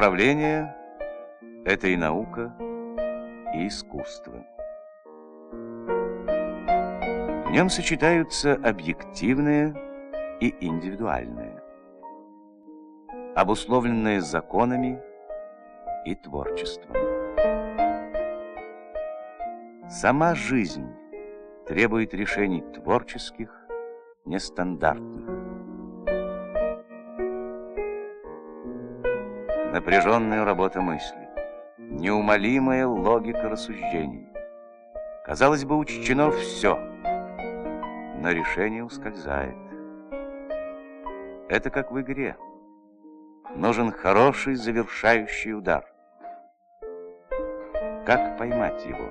Управление – это и наука, и искусство. В нем сочетаются объективное и индивидуальное, обусловленное законами и творчеством. Сама жизнь требует решений творческих, нестандартных. Напряженная работа мысли, неумолимая логика рассуждений. Казалось бы, учтено все, но решение ускользает. Это как в игре. Нужен хороший завершающий удар. Как поймать его,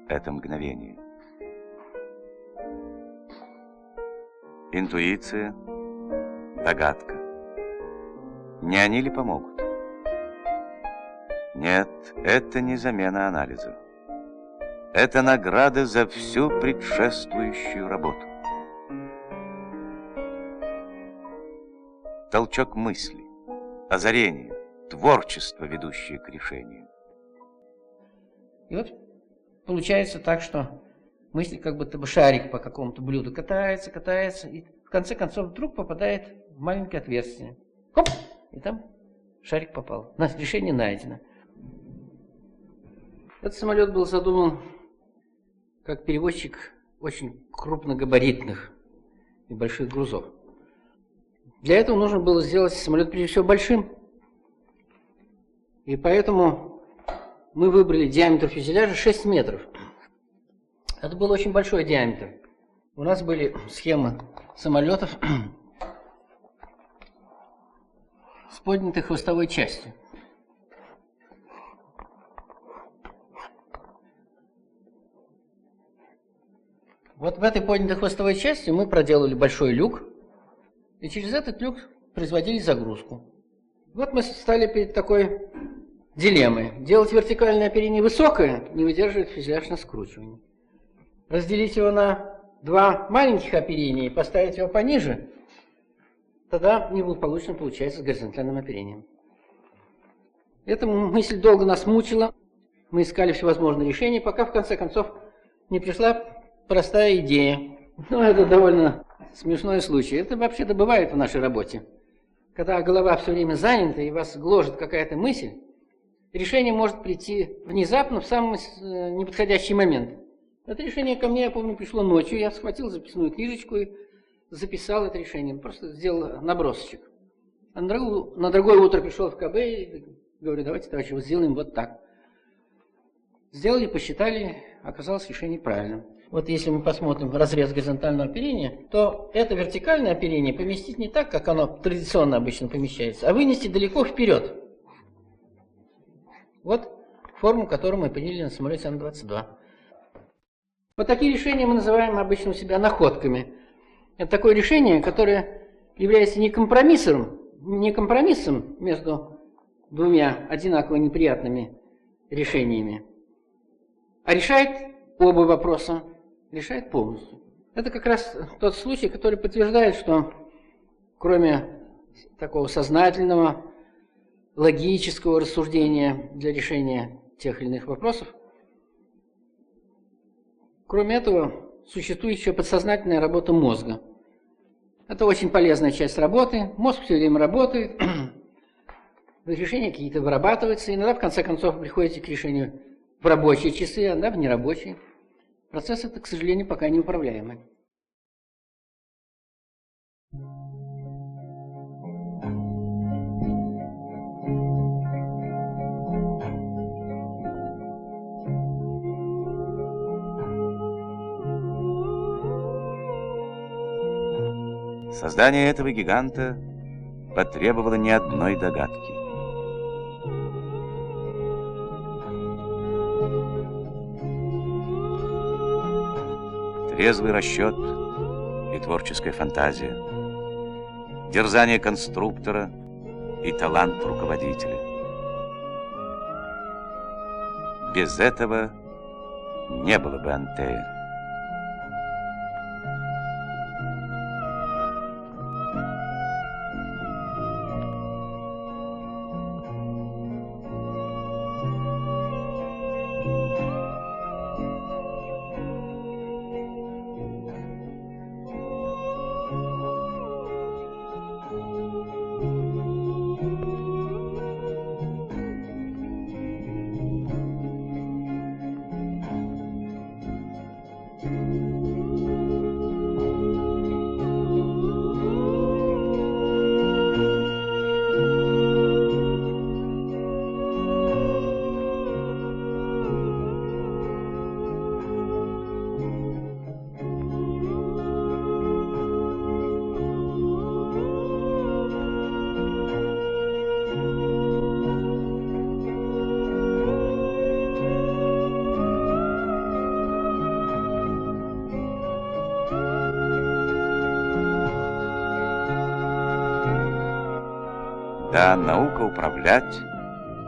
это мгновение? Интуиция, догадка. Не они ли помогут? Нет, это не замена анализа. Это награда за всю предшествующую работу. Толчок мысли, озарение, творчество, ведущее к решению. И вот получается так, что мысль как будто бы шарик по какому-то блюду катается, и в конце концов вдруг попадает в маленькое отверстие. Хоп! И там шарик попал. Решение найдено. Этот самолет был задуман как перевозчик очень крупногабаритных и больших грузов. Для этого нужно было сделать самолет прежде всего большим. И поэтому мы выбрали диаметр фюзеляжа 6 метров. Это был очень большой диаметр. У нас были схемы самолетов с поднятой хвостовой частью. Вот в этой поднятой хвостовой части мы проделали большой люк, и через этот люк производили загрузку. Вот мы стали перед такой дилеммой. Делать вертикальное оперение высокое не выдерживает фюзеляж на скручивании. Разделить его на два маленьких оперения и поставить его пониже, тогда неблагополучно получается с горизонтальным оперением. Эта мысль долго нас мучила. Мы искали всевозможные решения, пока в конце концов не пришла простая идея. Но это довольно смешной случай. Это вообще-то бывает в нашей работе. Когда голова все время занята и вас гложет какая-то мысль, решение может прийти внезапно в самый неподходящий момент. Это решение ко мне, я помню, пришло ночью. Я схватил записную книжечку и записал это решение. Просто сделал набросочек. А на другое утро пришел в КБ и говорю: давайте, товарищи, вот сделаем вот так. Сделали, посчитали, оказалось решение правильным. Вот если мы посмотрим разрез горизонтального оперения, то это вертикальное оперение поместить не так, как оно традиционно обычно помещается, а вынести далеко вперед. Вот форму, которую мы приняли на самолете Ан-22. Вот такие решения мы называем обычно у себя находками. Это такое решение, которое является не компромиссом между двумя одинаково неприятными решениями, а решает оба вопроса, решает полностью. Это как раз тот случай, который подтверждает, что кроме такого сознательного, логического рассуждения для решения тех или иных вопросов, кроме этого, существует еще подсознательная работа мозга. Это очень полезная часть работы. Мозг все время работает, решения какие-то вырабатываются, иногда в конце концов приходите к решению в рабочие часы, а иногда в нерабочие. Процесс это, к сожалению, пока не управляемый. Создание этого гиганта потребовало не одной догадки. Трезвый расчет и творческая фантазия, дерзание конструктора и талант руководителя. Без этого не было бы Антея. Да, наука управлять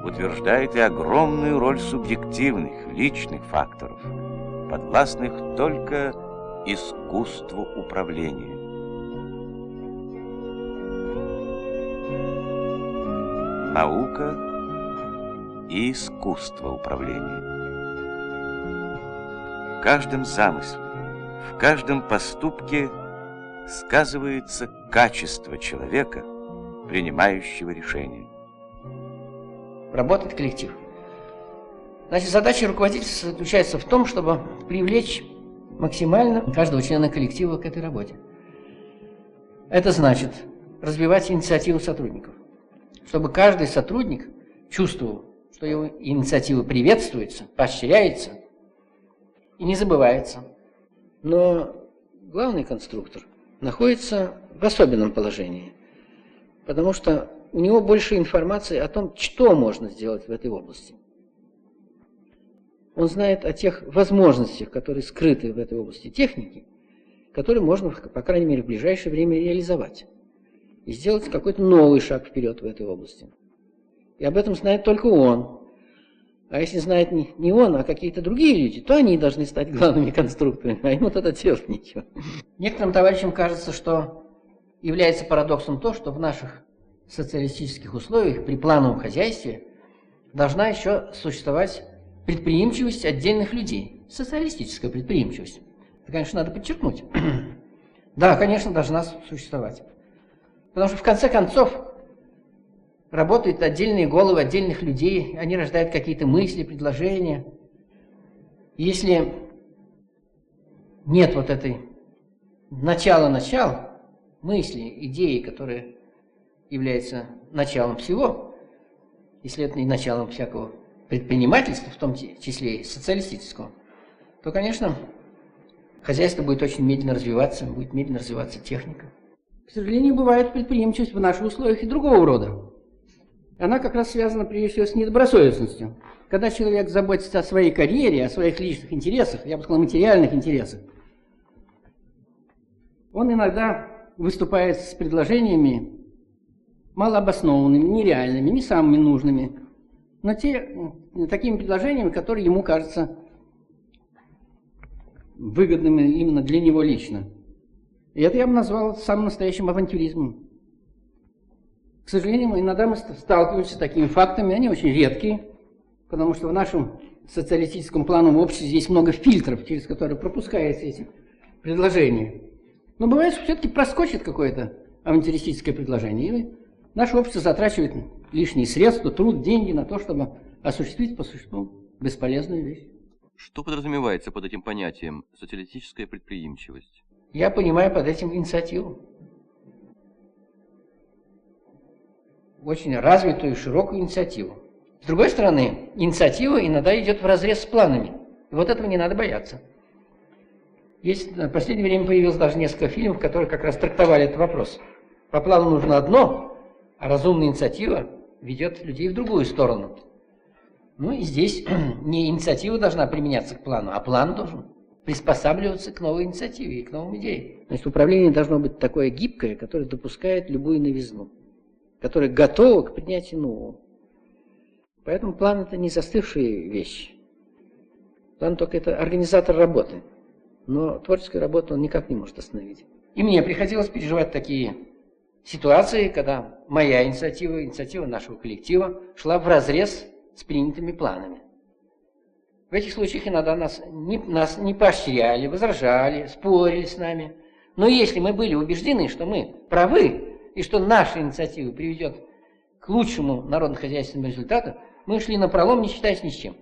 утверждает и огромную роль субъективных, личных факторов, подвластных только искусству управления. Наука и искусство управления. В каждом замысле, в каждом поступке сказывается качество человека, принимающего решения. Работает коллектив. Значит, задача руководителя заключается в том, чтобы привлечь максимально каждого члена коллектива к этой работе. Это значит развивать инициативу сотрудников, чтобы каждый сотрудник чувствовал, что его инициатива приветствуется, поощряется и не забывается. Но главный конструктор находится в особенном положении, потому что у него больше информации о том, что можно сделать в этой области. Он знает о тех возможностях, которые скрыты в этой области техники, которые можно, по крайней мере, в ближайшее время реализовать и сделать какой-то новый шаг вперед в этой области. И об этом знает только он. А если знает не он, а какие-то другие люди, то они должны стать главными конструкторами, а ему тогда делать нечего. Некоторым товарищам кажется, что является парадоксом то, что в наших социалистических условиях при плановом хозяйстве должна еще существовать предприимчивость отдельных людей. Социалистическая предприимчивость. Это, конечно, надо подчеркнуть. Да, конечно, должна существовать. Потому что, в конце концов, работают отдельные головы отдельных людей, они рождают какие-то мысли, предложения. Если нет вот этой начала мысли, идеи, которая является началом всего, если это не началом всякого предпринимательства, в том числе и социалистического, то, конечно, хозяйство будет очень медленно развиваться, будет медленно развиваться техника. К сожалению, бывает предприимчивость в наших условиях и другого рода. Она как раз связана, прежде всего, с недобросовестностью. Когда человек заботится о своей карьере, о своих личных интересах, я бы сказал, материальных интересах, он иногда выступает с предложениями малообоснованными, нереальными, не самыми нужными, но такими предложениями, которые ему кажутся выгодными именно для него лично. И это я бы назвал самым настоящим авантюризмом. К сожалению, иногда мы сталкиваемся с такими фактами, они очень редкие, потому что в нашем социалистическом плановом обществе здесь много фильтров, через которые пропускаются эти предложения. Но бывает, что все-таки проскочит какое-то авантюристическое предложение, и наше общество затрачивает лишние средства, труд, деньги на то, чтобы осуществить по существу бесполезную вещь. Что подразумевается под этим понятием социалистическая предприимчивость? Я понимаю под этим инициативу. Очень развитую, широкую инициативу. С другой стороны, инициатива иногда идет вразрез с планами. И вот этого не надо бояться. В последнее время появилось даже несколько фильмов, которые как раз трактовали этот вопрос. По плану нужно одно, а разумная инициатива ведет людей в другую сторону. Ну и здесь не инициатива должна применяться к плану, а план должен приспосабливаться к новой инициативе и к новым идеям. Значит, управление должно быть такое гибкое, которое допускает любую новизну, которое готово к принятию нового. Поэтому план – это не застывшая вещь. План только это организатор работы. Но творческую работу он никак не может остановить. И мне приходилось переживать такие ситуации, когда моя инициатива, инициатива нашего коллектива шла вразрез с принятыми планами. В этих случаях иногда нас не поощряли, возражали, спорили с нами. Но если мы были убеждены, что мы правы, и что наша инициатива приведет к лучшему народно-хозяйственному результату, мы шли напролом, не считаясь ни с чем.